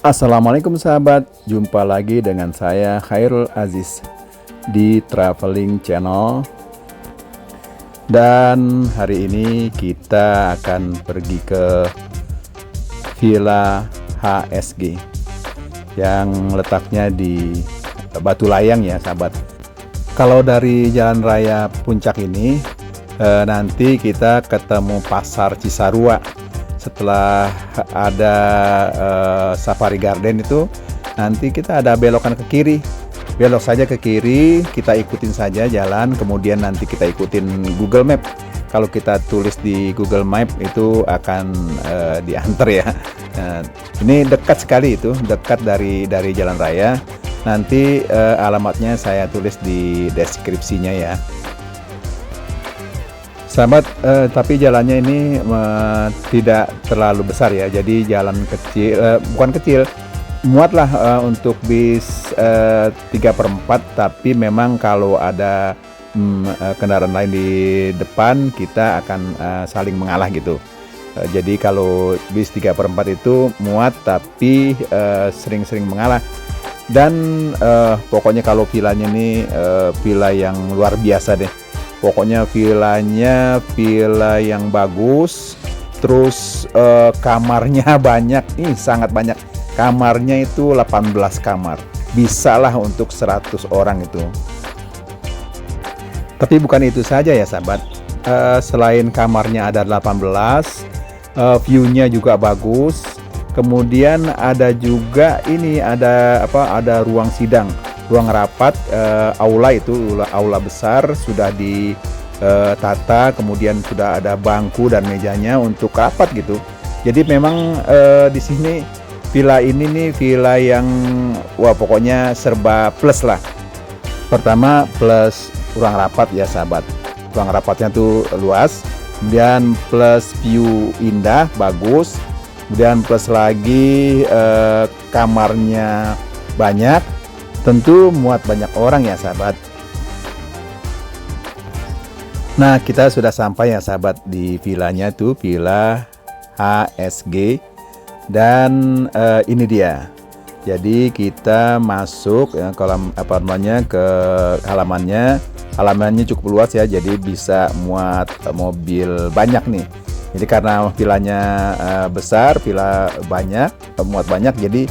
Assalamualaikum sahabat, jumpa lagi dengan saya Khairul Aziz di Traveling Channel. Dan hari ini kita akan pergi ke Villa HSG yang letaknya di Batu Layang ya sahabat. Kalau dari Jalan Raya Puncak ini nanti kita ketemu Pasar Cisarua. Setelah ada Safari Garden itu nanti kita ada belokan ke kiri, belok saja ke kiri, kita ikutin saja jalan, kemudian nanti kita ikutin Google Map. Kalau kita tulis di Google Map itu akan diantar ya. Ini dekat sekali, itu dekat dari jalan raya. Nanti alamatnya saya tulis di deskripsinya ya sahabat. Tapi jalannya ini tidak terlalu besar ya, jadi jalan kecil, bukan kecil, muatlah untuk bis 3/4, tapi memang kalau ada kendaraan lain di depan kita akan saling mengalah gitu. Jadi kalau bis 3/4 itu muat tapi sering-sering mengalah. Dan pokoknya kalau villanya ini villa yang luar biasa deh. Pokoknya villa yang bagus, terus kamarnya banyak, sangat banyak. Kamarnya itu 18 kamar, bisalah untuk 100 orang itu. Tapi bukan itu saja ya sahabat, selain kamarnya ada 18, view-nya juga bagus. Kemudian ada juga ini, ada ruang sidang, ruang rapat, aula besar sudah ditata, kemudian sudah ada bangku dan mejanya untuk rapat gitu. Jadi memang di sini villa ini nih villa yang pokoknya serba plus lah. Pertama plus ruang rapat ya sahabat, ruang rapatnya tuh luas, kemudian plus view indah bagus, kemudian plus lagi kamarnya banyak. Tentu muat banyak orang ya sahabat. Nah, kita sudah sampai ya sahabat di villanya tuh, Villa HSG. Dan ini dia. Jadi kita masuk ya, ke halamannya. Halamannya cukup luas ya, jadi bisa muat mobil banyak nih. Jadi karena villanya besar, villa banyak, muat banyak, jadi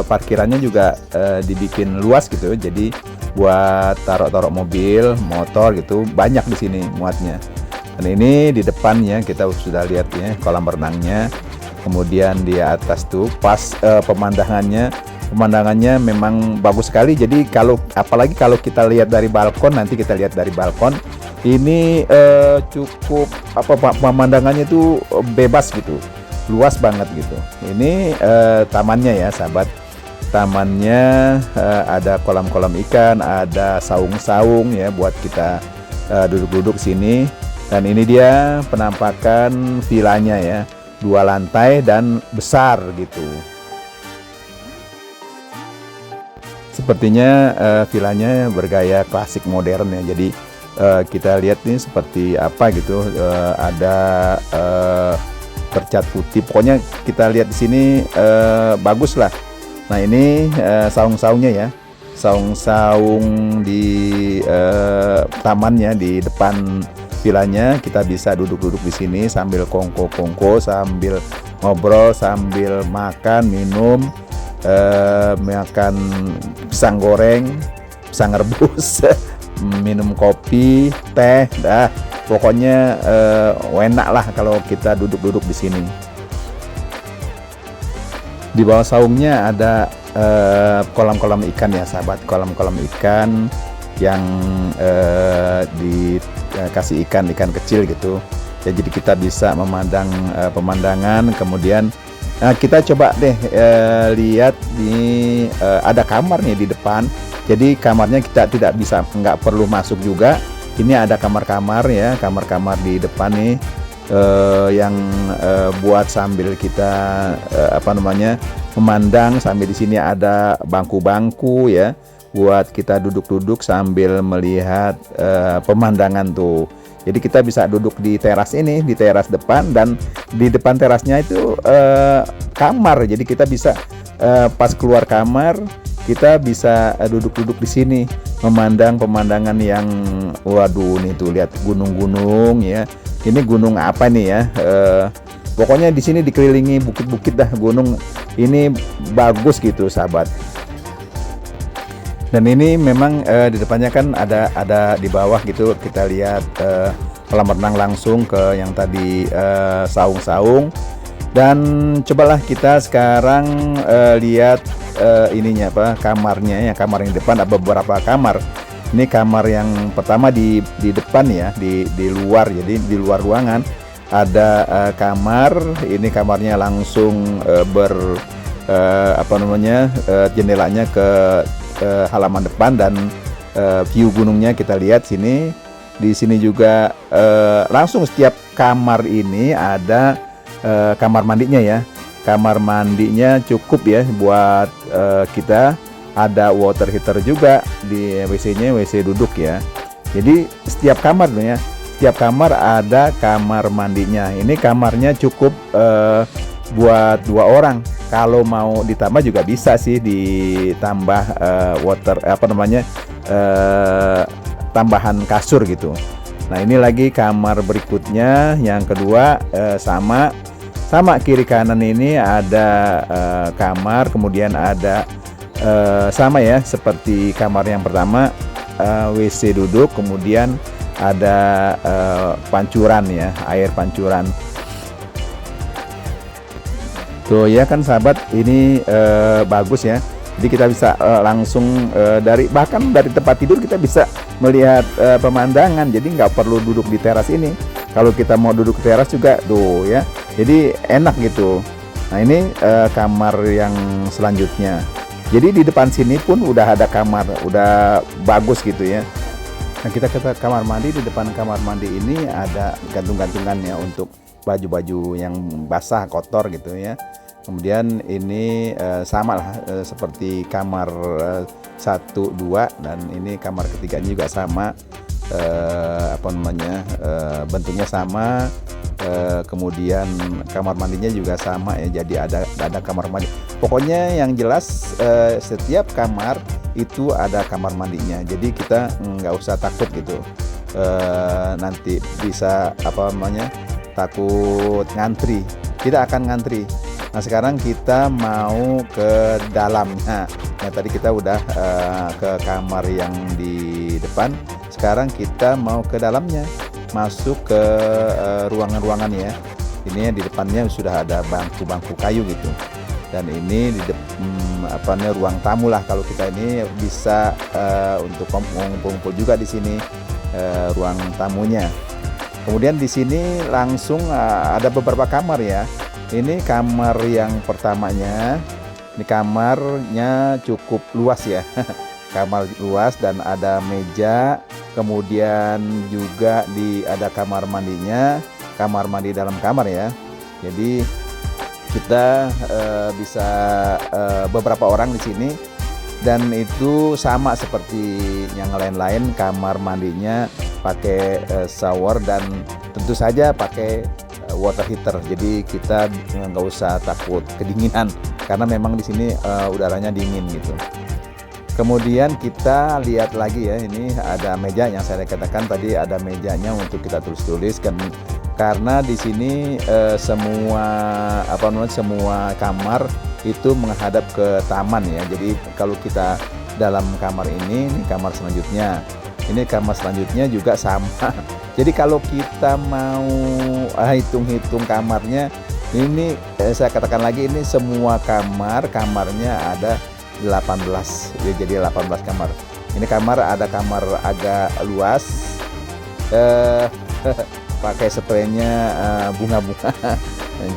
parkirannya juga dibikin luas gitu, jadi buat taruh mobil, motor gitu banyak di sini muatnya. Dan ini di depannya kita sudah lihat ya kolam renangnya, kemudian di atas tuh pas pemandangannya memang bagus sekali. Jadi apalagi kalau kita lihat dari balkon, nanti kita lihat dari balkon ini cukup pemandangannya tuh bebas gitu, luas banget gitu. Ini tamannya ya sahabat. Tamannya ada kolam-kolam ikan, ada saung-saung ya buat kita duduk-duduk sini. Dan ini dia penampakan villanya ya, 2 lantai dan besar gitu. Sepertinya villanya bergaya klasik modern ya. Jadi kita lihat nih seperti apa gitu, ada bercat putih. Pokoknya kita lihat di sini bagus lah. Nah ini saung-saungnya ya, saung-saung di tamannya di depan villanya. Kita bisa duduk-duduk di sini sambil kongko-kongko, sambil ngobrol, sambil makan, minum, makan pisang goreng, pisang rebus, minum kopi, teh, pokoknya enak lah kalau kita duduk-duduk di sini. Di bawah saungnya ada kolam-kolam ikan ya sahabat, kolam-kolam ikan yang dikasih ikan kecil gitu. Ya, jadi kita bisa memandang pemandangan. Kemudian kita coba deh lihat di ada kamar nih di depan. Jadi kamarnya kita nggak perlu masuk juga. Ini ada kamar-kamar ya, kamar-kamar di depan nih yang buat sambil kita memandang, sambil di sini ada bangku-bangku ya buat kita duduk-duduk sambil melihat pemandangan tuh. Jadi kita bisa duduk di teras ini, di teras depan, dan di depan terasnya itu kamar. Jadi kita bisa pas keluar kamar kita bisa duduk-duduk di sini memandang pemandangan yang waduh nih tuh, lihat gunung-gunung ya. Ini gunung apa nih ya? Pokoknya di sini dikelilingi bukit-bukit dah, gunung ini bagus gitu sahabat. Dan ini memang di depannya kan ada di bawah gitu, kita lihat kolam renang langsung ke yang tadi saung-saung. Dan cobalah kita sekarang lihat ininya apa, kamarnya ya, kamar yang depan ada beberapa kamar. Ini kamar yang pertama di depan ya, di luar, jadi di luar ruangan ada kamar. Ini kamarnya langsung jendelanya ke halaman depan, dan view gunungnya kita lihat sini. Di sini juga langsung setiap kamar ini ada kamar mandinya ya. Kamar mandinya cukup ya buat kita. Ada water heater juga di WC-nya, WC duduk ya. Jadi setiap kamar ya, setiap kamar ada kamar mandinya. Ini kamarnya cukup buat 2 orang. Kalau mau ditambah juga bisa sih, ditambah tambahan kasur gitu. Nah ini lagi kamar berikutnya, yang kedua sama kiri kanan ini ada kamar, kemudian ada sama ya seperti kamar yang pertama, WC duduk, kemudian ada pancuran ya, air pancuran. Tuh ya kan sahabat, ini bagus ya. Jadi kita bisa langsung bahkan dari tempat tidur kita bisa melihat pemandangan. Jadi nggak perlu duduk di teras ini. Kalau kita mau duduk di teras juga tuh ya. Jadi enak gitu. Nah ini kamar yang selanjutnya. Jadi di depan sini pun udah ada kamar, udah bagus gitu ya. Nah kita ke kamar mandi. Di depan kamar mandi ini ada gantung-gantungannya untuk baju-baju yang basah, kotor gitu ya. Kemudian ini sama lah seperti kamar 1, 2, dan ini kamar ketiganya juga sama, bentuknya sama. Kemudian kamar mandinya juga sama ya, jadi ada kamar mandi. Pokoknya yang jelas setiap kamar itu ada kamar mandinya, jadi kita nggak usah takut gitu nanti bisa takut ngantri. Kita akan ngantri. Nah sekarang kita mau ke dalamnya. Nah tadi kita udah ke kamar yang di depan, sekarang kita mau ke dalamnya, masuk ke ruangan-ruangan ya. Ini di depannya sudah ada bangku-bangku kayu gitu. Dan ini di ruang tamu lah, kalau kita ini bisa untuk ngumpul-ngumpul juga di sini, ruang tamunya. Kemudian di sini langsung ada beberapa kamar ya. Ini kamar yang pertamanya. Ini kamarnya cukup luas ya. Kamar luas dan ada meja. Kemudian juga ada kamar mandinya, kamar mandi dalam kamar ya. Jadi kita bisa beberapa orang di sini, dan itu sama seperti yang lain-lain. Kamar mandinya pakai shower dan tentu saja pakai water heater. Jadi kita nggak usah takut kedinginan karena memang di sini udaranya dingin gitu. Kemudian kita lihat lagi ya, ini ada meja yang saya katakan tadi, ada mejanya untuk kita tulis-tulis kan, karena di sini semua itu menghadap ke taman ya. Jadi kalau kita dalam kamar ini kamar selanjutnya. Ini kamar selanjutnya juga sama. Jadi kalau kita mau hitung-hitung kamarnya, ini saya katakan lagi, ini semua kamarnya ada 18 ya, jadi 18 kamar. Ini kamar ada kamar agak luas, pakai spraynya bunga-bunga.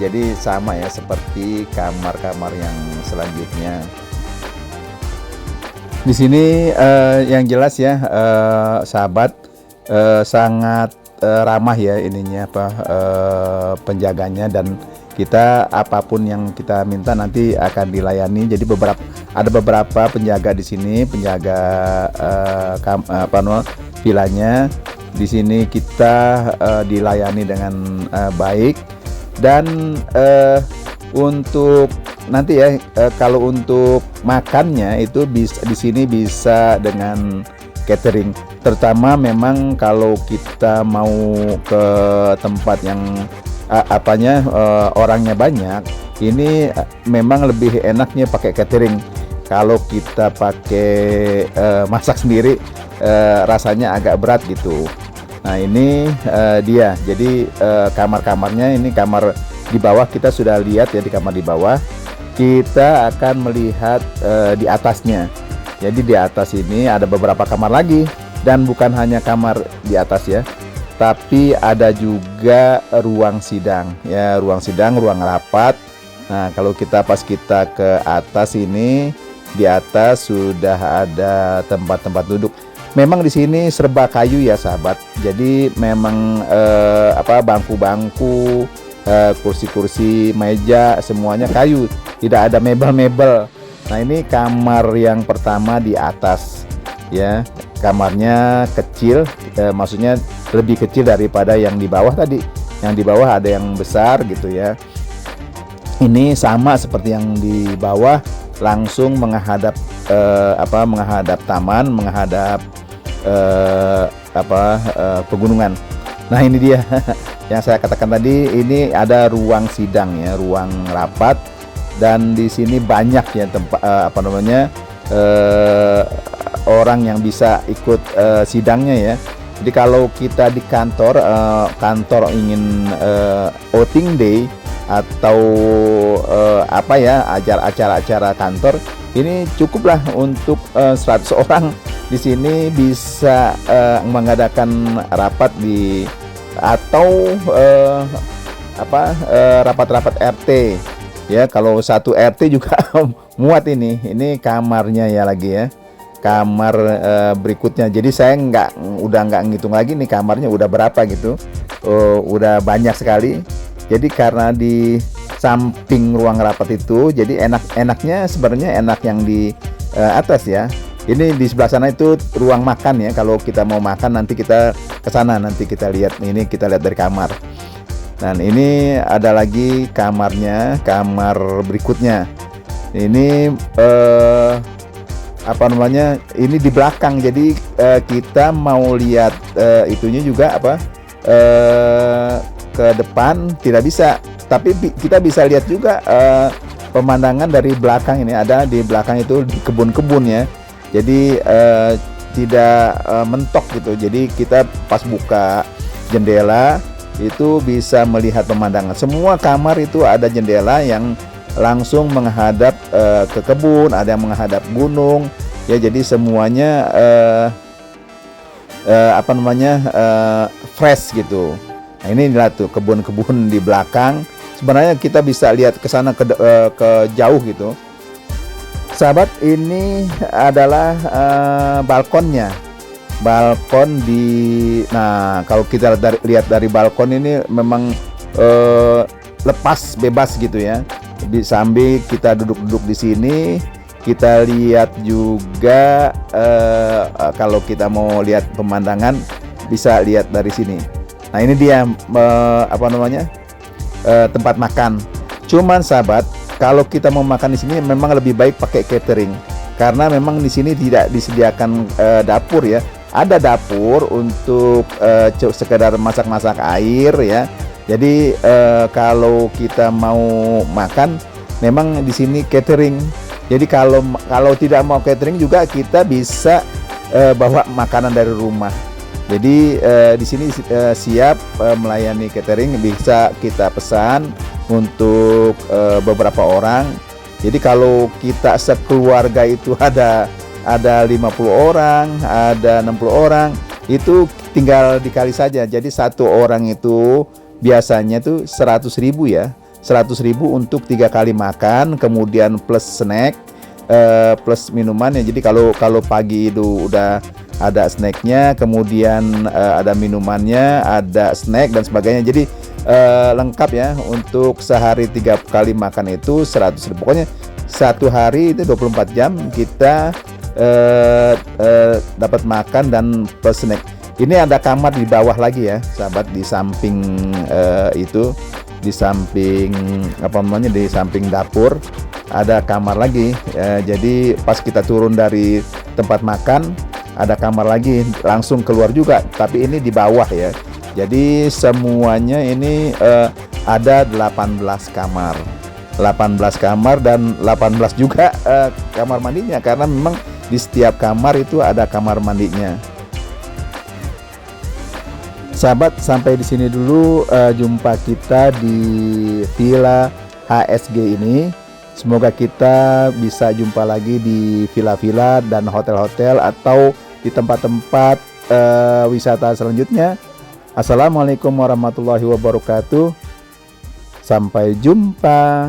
Jadi sama ya seperti kamar-kamar yang selanjutnya. Di sini yang jelas ya sahabat, sangat ramah ya ininya penjaganya, dan kita apapun yang kita minta nanti akan dilayani. Jadi Ada beberapa penjaga di sini, penjaga villanya. Di sini kita dilayani dengan baik, dan untuk nanti ya, kalau untuk makannya itu bisa di sini bisa dengan catering. Terutama memang kalau kita mau ke tempat yang orangnya banyak, ini memang lebih enaknya pakai catering. Kalau kita pakai masak sendiri, rasanya agak berat gitu. Nah ini dia, jadi kamar-kamarnya, ini kamar di bawah kita sudah lihat ya. Di kamar di bawah kita akan melihat di atasnya. Jadi di atas ini ada beberapa kamar lagi, dan bukan hanya kamar di atas ya, tapi ada juga ruang sidang ya, ruang sidang, ruang rapat. Nah kalau pas kita ke atas ini, di atas sudah ada tempat-tempat duduk. Memang di sini serba kayu ya sahabat. Jadi memang bangku-bangku, kursi-kursi, meja, semuanya kayu, tidak ada mebel-mebel. Nah ini kamar yang pertama di atas ya, kamarnya kecil, maksudnya lebih kecil daripada yang di bawah tadi. Yang di bawah ada yang besar gitu ya. Ini sama seperti yang di bawah, langsung menghadap menghadap taman, menghadap pegunungan. Nah ini dia yang saya katakan tadi, ini ada ruang sidang ya, ruang rapat, dan di sini banyak ya tempat orang yang bisa ikut sidangnya ya. Jadi kalau kita di kantor ingin outing day atau acara-acara kantor, ini cukuplah untuk 100 orang di sini bisa mengadakan rapat atau rapat-rapat RT ya. Kalau satu RT juga muat ini kamarnya ya lagi ya, kamar berikutnya. Jadi saya udah nggak ngitung lagi nih kamarnya udah berapa gitu, udah banyak sekali. Jadi karena di samping ruang rapat itu, jadi enaknya sebenarnya enak yang di atas ya. Ini di sebelah sana itu ruang makan ya. Kalau kita mau makan nanti kita ke sana, nanti kita lihat. Ini kita lihat dari kamar. Dan ini ada lagi kamarnya, kamar berikutnya. Ini ini di belakang. Jadi kita mau lihat itunya juga ke depan tidak bisa, tapi kita bisa lihat juga pemandangan dari belakang. Ini ada di belakang itu di kebun-kebun ya. Jadi tidak mentok gitu. Jadi kita pas buka jendela itu bisa melihat pemandangan. Semua kamar itu ada jendela yang langsung menghadap ke kebun, ada yang menghadap gunung ya. Jadi semuanya fresh gitu. Nah ini lihat tuh kebun-kebun di belakang. Sebenarnya kita bisa lihat ke sana ke jauh gitu. Sahabat, ini adalah balkonnya. Balkon kalau kita lihat dari balkon ini memang lepas, bebas gitu ya. Sambil kita duduk-duduk di sini, kita lihat juga kalau kita mau lihat pemandangan bisa lihat dari sini. Nah ini dia tempat makan. Cuman sahabat, kalau kita mau makan di sini memang lebih baik pakai catering, karena memang di sini tidak disediakan dapur ya. Ada dapur untuk sekedar masak-masak air ya. Jadi kalau kita mau makan memang di sini catering. Jadi kalau tidak mau catering juga kita bisa bawa makanan dari rumah. Jadi di sini siap melayani catering, bisa kita pesan untuk beberapa orang. Jadi kalau kita sekeluarga itu ada 50 orang, ada 60 orang, itu tinggal dikali saja. Jadi satu orang itu biasanya tuh 100.000 ya, 100.000 untuk 3 kali makan, kemudian plus snack, plus minumannya. Jadi kalau pagi itu udah ada snacknya, kemudian ada minumannya, ada snack dan sebagainya. Jadi lengkap ya, untuk sehari 3 kali makan itu 100.000. Pokoknya satu hari itu 24 jam kita dapat makan dan plus snack. Ini ada kamar di bawah lagi ya, sahabat, di samping itu, di samping apa namanya, di samping dapur ada kamar lagi. Jadi pas kita turun dari tempat makan ada kamar lagi, langsung keluar juga, tapi ini di bawah ya. Jadi semuanya ini ada 18 kamar. 18 kamar dan 18 juga kamar mandinya, karena memang di setiap kamar itu ada kamar mandinya. Sahabat, sampai di sini dulu jumpa kita di Villa HSG ini. Semoga kita bisa jumpa lagi di villa-villa dan hotel-hotel atau di tempat-tempat wisata selanjutnya. Assalamualaikum warahmatullahi wabarakatuh. Sampai jumpa.